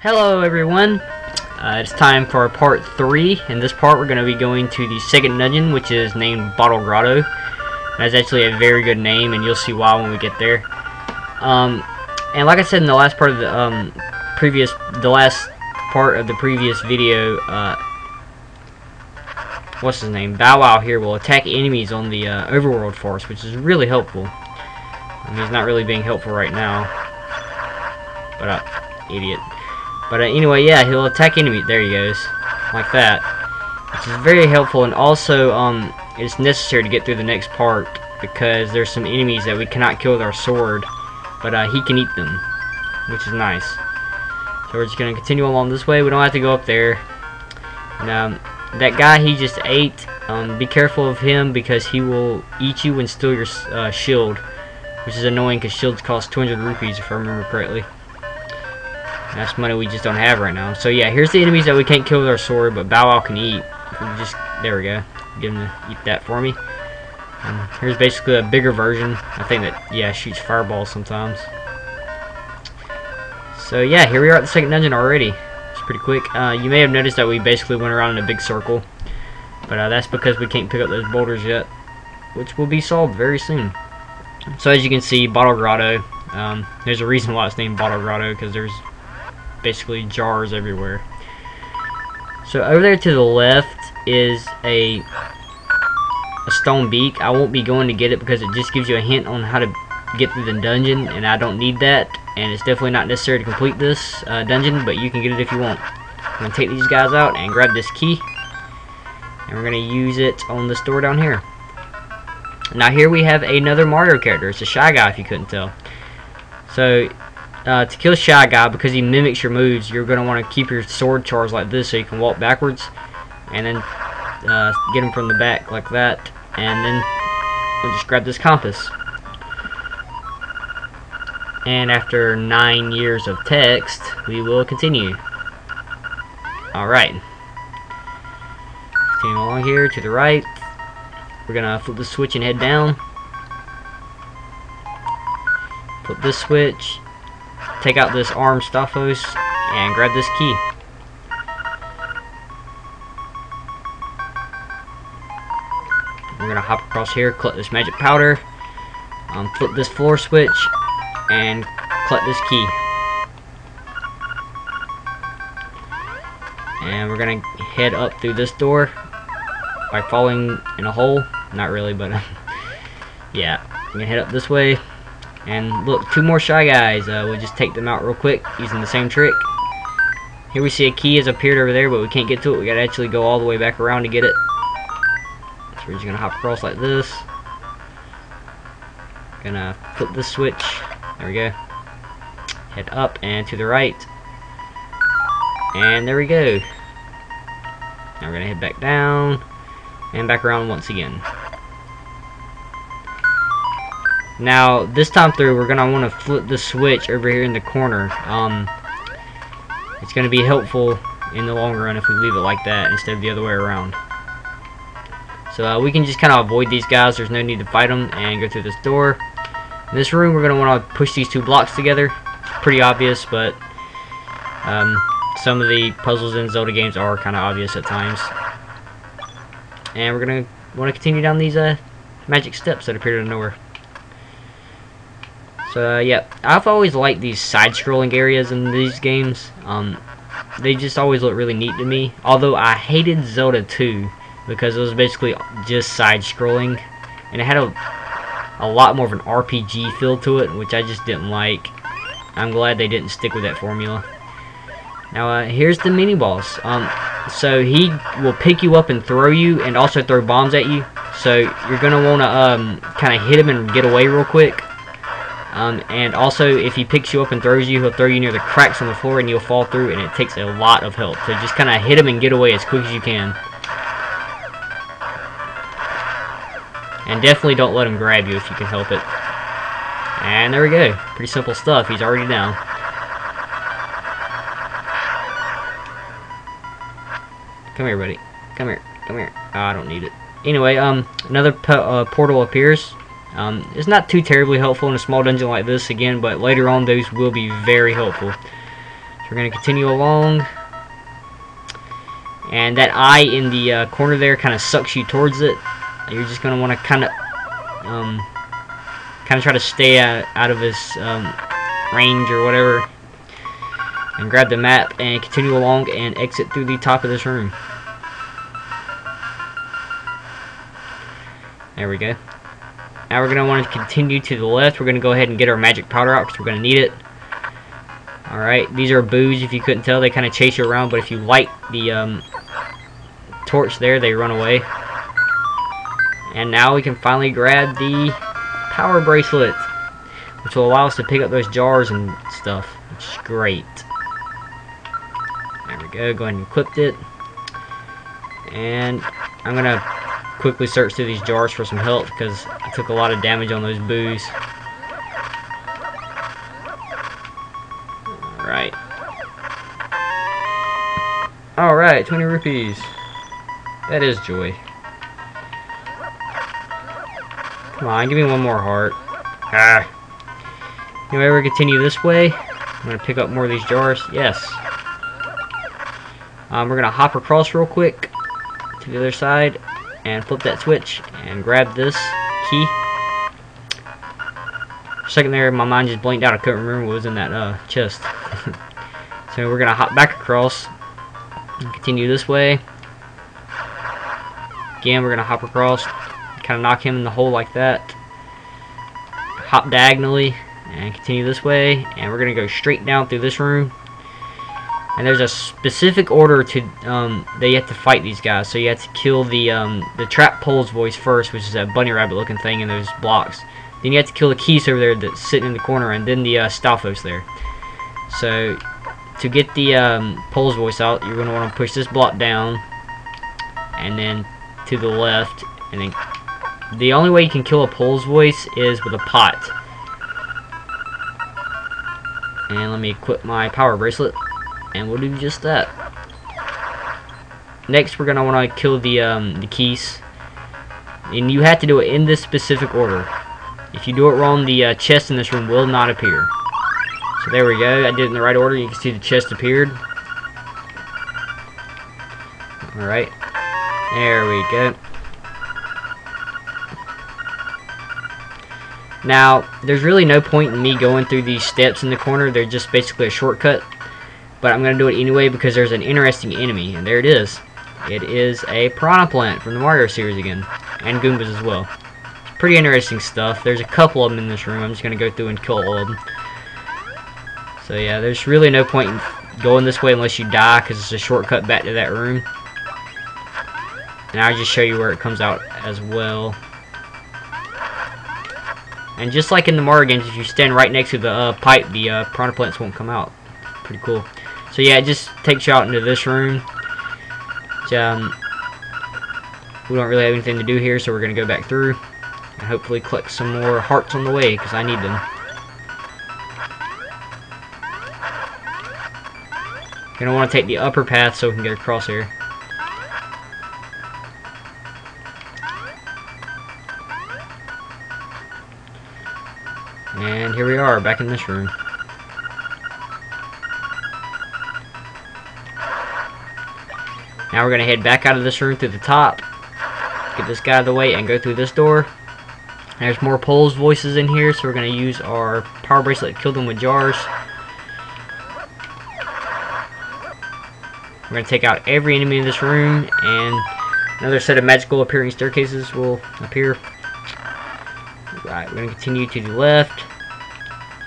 Hello everyone, it's time for part 3. In this part we're going to be going to the second dungeon, which is named Bottle Grotto. That's actually a very good name, and you'll see why when we get there. And like I said in the last part of the previous video, what's his name? Bow Wow here will attack enemies on the overworld force, which is really helpful. He's not really being helpful right now, but idiot. But anyway, yeah, he'll attack enemies. There he goes, like that, which is very helpful. And also, it's necessary to get through the next part because there's some enemies that we cannot kill with our sword, but he can eat them, which is nice. So we're just gonna continue along this way. We don't have to go up there. And that guy he just ate, be careful of him because he will eat you and steal your shield, which is annoying because shields cost 200 rupees if I remember correctly. That's money we just don't have right now. So yeah, here's the enemies that we can't kill with our sword, but Bow Wow can eat. There we go. Get him to eat that for me. Here's basically a bigger version. I think that, yeah, shoots fireballs sometimes. So yeah, here we are at the second dungeon already. It's pretty quick. You may have noticed that we basically went around in a big circle, but that's because we can't pick up those boulders yet, which will be solved very soon. So as you can see, Bottle Grotto. There's a reason why it's named Bottle Grotto, because there's basically jars everywhere. So over there to the left is a stone beak. I won't be going to get it because it just gives you a hint on how to get through the dungeon, and I don't need that, and it's definitely not necessary to complete this dungeon, but you can get it if you want. I'm going to take these guys out and grab this key, and we're going to use it on this door down here. Now here we have another Mario character. It's a Shy Guy if you couldn't tell. So to kill Shy Guy, because he mimics your moves, you're going to want to keep your sword charged like this so you can walk backwards, and then get him from the back like that, and then we'll just grab this compass. And after 9 years of text, we will continue. Alright. Continue along here to the right. We're going to flip the switch and head down. Flip this switch. Take out this armed Staphos and grab this key. We're gonna hop across here, collect this magic powder, flip this floor switch, and collect this key. And we're gonna head up through this door by falling in a hole. Not really, but yeah, we're gonna head up this way. And look, 2 more Shy Guys. We'll just take them out real quick using the same trick. Here we see a key has appeared over there, but we can't get to it. We gotta actually go all the way back around to get it. So we're just gonna hop across like this. Gonna flip this switch. There we go. Head up and to the right. And there we go. Now we're gonna head back down and back around once again. Now, this time through, we're going to want to flip the switch over here in the corner. It's going to be helpful in the long run if we leave it like that instead of the other way around. So we can just kind of avoid these guys. There's no need to fight them, and go through this door. In this room, we're going to want to push these 2 blocks together. It's pretty obvious, but some of the puzzles in Zelda games are kind of obvious at times. And we're going to want to continue down these magic steps that appear out of nowhere. So yeah, I've always liked these side-scrolling areas in these games. They just always look really neat to me. Although I hated Zelda 2 because it was basically just side-scrolling, and it had a lot more of an RPG feel to it, which I just didn't like. I'm glad they didn't stick with that formula. Now here's the mini boss. So he will pick you up and throw you, and also throw bombs at you. So you're gonna want to kind of hit him and get away real quick. And also, if he picks you up and throws you, he'll throw you near the cracks on the floor and you'll fall through, and it takes a lot of help. So just kind of hit him and get away as quick as you can. And definitely don't let him grab you if you can help it. And there we go. Pretty simple stuff. He's already down. Come here, buddy. Come here. Come here. Oh, I don't need it. Anyway, another portal appears. It's not too terribly helpful in a small dungeon like this again, but later on those will be very helpful. So we're going to continue along. And that eye in the corner there kind of sucks you towards it. You're just going to want to kind of try to stay out of his range or whatever. And grab the map and continue along and exit through the top of this room. There we go. Now we're going to want to continue to the left. We're going to go ahead and get our magic powder out because we're going to need it. Alright, these are boos if you couldn't tell. They kind of chase you around, but if you light the torch there, they run away. And now we can finally grab the power bracelet, which will allow us to pick up those jars and stuff, which is great. There we go. Go ahead and equip it. And I'm going to quickly search through these jars for some health because I took a lot of damage on those boos. Alright. Alright, 20 rupees. That is joy. Come on, give me one more heart. Ah. Anyway, we're going to continue this way. I'm going to pick up more of these jars. Yes. We're going to hop across real quick to the other side and flip that switch and grab this key. For a second there, my mind just blanked out. I couldn't remember what was in that chest. So we're going to hop back across and continue this way. Again, we're going to hop across, kind of knock him in the hole like that. Hop diagonally and continue this way. And we're going to go straight down through this room. And there's a specific order to that you have to fight these guys. So you have to kill the trap pole's voice first, which is that bunny rabbit looking thing in those blocks. Then you have to kill the keys over there that's sitting in the corner, and then the Stalfos there. So to get the pole's voice out, you're going to want to push this block down, and then to the left, and then the only way you can kill a pole's voice is with a pot. And let me equip my power bracelet. And we'll do just that. Next, we're gonna want to kill the keys, and you have to do it in this specific order. If you do it wrong, the chest in this room will not appear. So there we go. I did it in the right order. You can see the chest appeared. All right, there we go. Now, there's really no point in me going through these steps in the corner. They're just basically a shortcut. But I'm going to do it anyway because there's an interesting enemy. And there it is. It is a Piranha Plant from the Mario series again. And Goombas as well. Pretty interesting stuff. There's a couple of them in this room. I'm just going to go through and kill all of them. So yeah, there's really no point in going this way unless you die, because it's a shortcut back to that room. And I'll just show you where it comes out as well. And just like in the Mario games, if you stand right next to the pipe, the Piranha Plants won't come out. Pretty cool. So yeah, it just takes you out into this room. Which, we don't really have anything to do here, so we're going to go back through. And hopefully collect some more hearts on the way, because I need them. Going to want to take the upper path so we can get across here. And here we are, back in this room. Now we're going to head back out of this room through the top. Get this guy out of the way and go through this door. There's more Pole's voices in here, so we're going to use our power bracelet to kill them with jars. We're going to take out every enemy in this room, and another set of magical appearing staircases will appear. Right, we're going to continue to the left.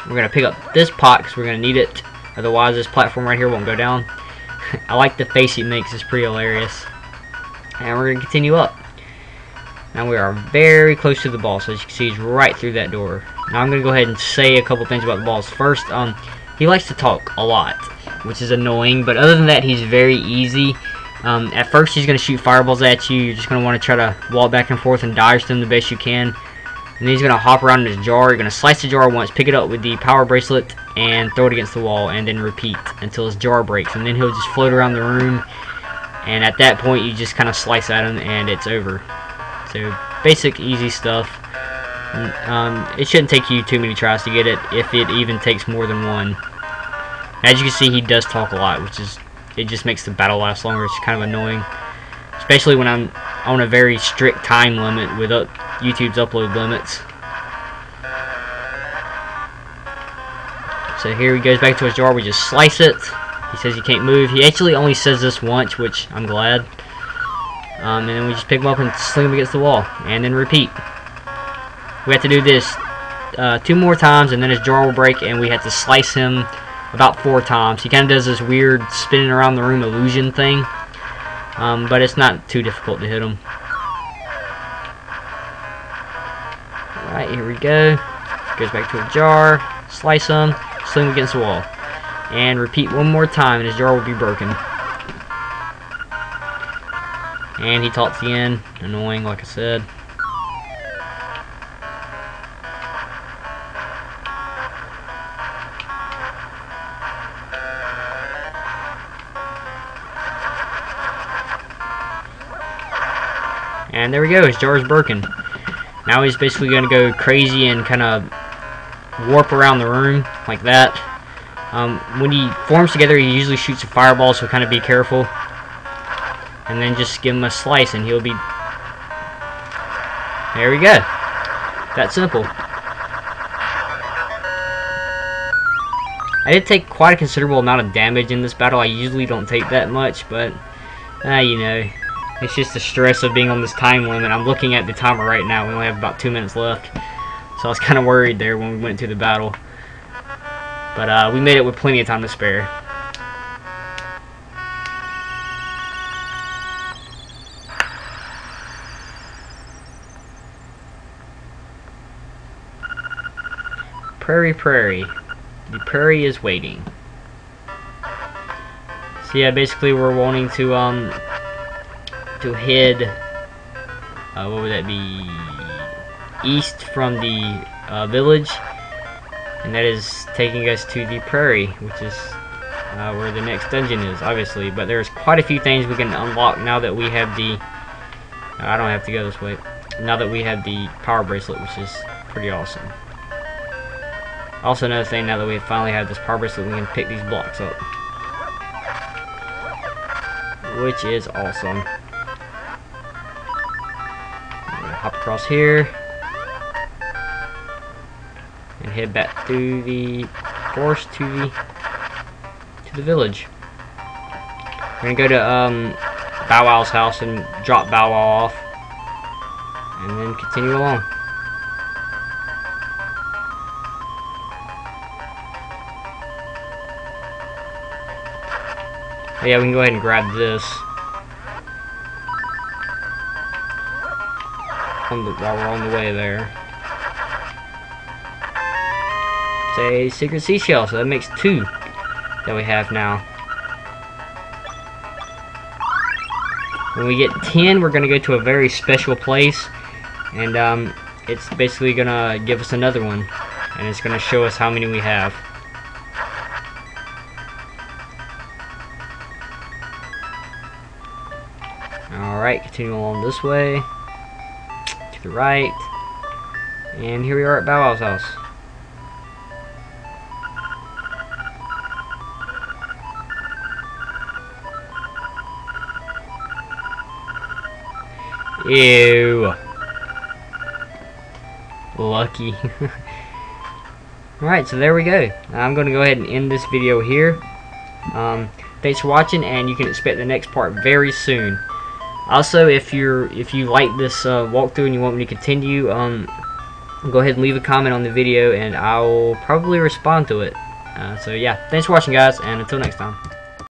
We're going to pick up this pot because we're going to need it. Otherwise, this platform right here won't go down. I like the face he makes. It's pretty hilarious. And we're going to continue up. Now we are very close to the boss. As you can see, he's right through that door. Now I'm going to go ahead and say a couple things about the boss. First, he likes to talk a lot, which is annoying. But other than that, he's very easy. At first, he's going to shoot fireballs at you. You're just going to want to try to walk back and forth and dodge them the best you can. And then he's going to hop around in his jar. You're going to slice the jar once, pick it up with the power bracelet, and throw it against the wall, and then repeat until his jar breaks. And then he'll just float around the room, and at that point, you just kind of slice at him, and it's over. So, basic, easy stuff. It shouldn't take you too many tries to get it, if it even takes more than one. As you can see, he does talk a lot, which is, it just makes the battle last longer. It's kind of annoying, especially when I'm on a very strict time limit with YouTube's upload limits. So here he goes back to his jar. We just slice it. He says he can't move. He actually only says this once, which I'm glad. And then we just pick him up and sling him against the wall, and then repeat. We have to do this 2 more times, and then his jar will break, and we have to slice him about 4 times. He kind of does this weird spinning around the room illusion thing, but it's not too difficult to hit him. Alright, here we go. Goes back to a jar, slice him, sling him against the wall, and repeat 1 more time, and his jar will be broken. And he talks again, annoying, like I said. And there we go, his jar is broken. Now he's basically going to go crazy and kind of warp around the room like that. When he forms together, he usually shoots a fireball, so kind of be careful. And then just give him a slice and he'll be... There we go. That simple. I did take quite a considerable amount of damage in this battle. I usually don't take that much, but you know, it's just the stress of being on this time limit. I'm looking at the timer right now. We only have about 2 minutes left, so I was kind of worried there when we went to the battle. But we made it with plenty of time to spare. Prairie, prairie. The prairie is waiting. So yeah, basically we're wanting to head, what would that be? East from the village, and that is taking us to the prairie, which is where the next dungeon is, obviously. But there's quite a few things we can unlock now that we have the... I don't have to go this way. Now that we have the power bracelet, which is pretty awesome. Also, another thing, now that we finally have this power bracelet, we can pick these blocks up, which is awesome. Hop across here and head back through the forest to the village. We're gonna go to Bow Wow's house and drop Bow Wow off, and then continue along. Oh, yeah, we can go ahead and grab this while we're on the way there. It's a secret seashell, so that makes 2 that we have now. When we get 10, we're going to go to a very special place, and it's basically going to give us another one, and it's going to show us how many we have. Alright, continue along this way, to the right, and here we are at Bow Wow's house. Ew. Lucky. Alright, so there we go. I'm going to go ahead and end this video here. Thanks for watching, and you can expect the next part very soon. Also, if you like this walkthrough and you want me to continue, go ahead and leave a comment on the video, and I'll probably respond to it. So yeah, thanks for watching, guys, and until next time.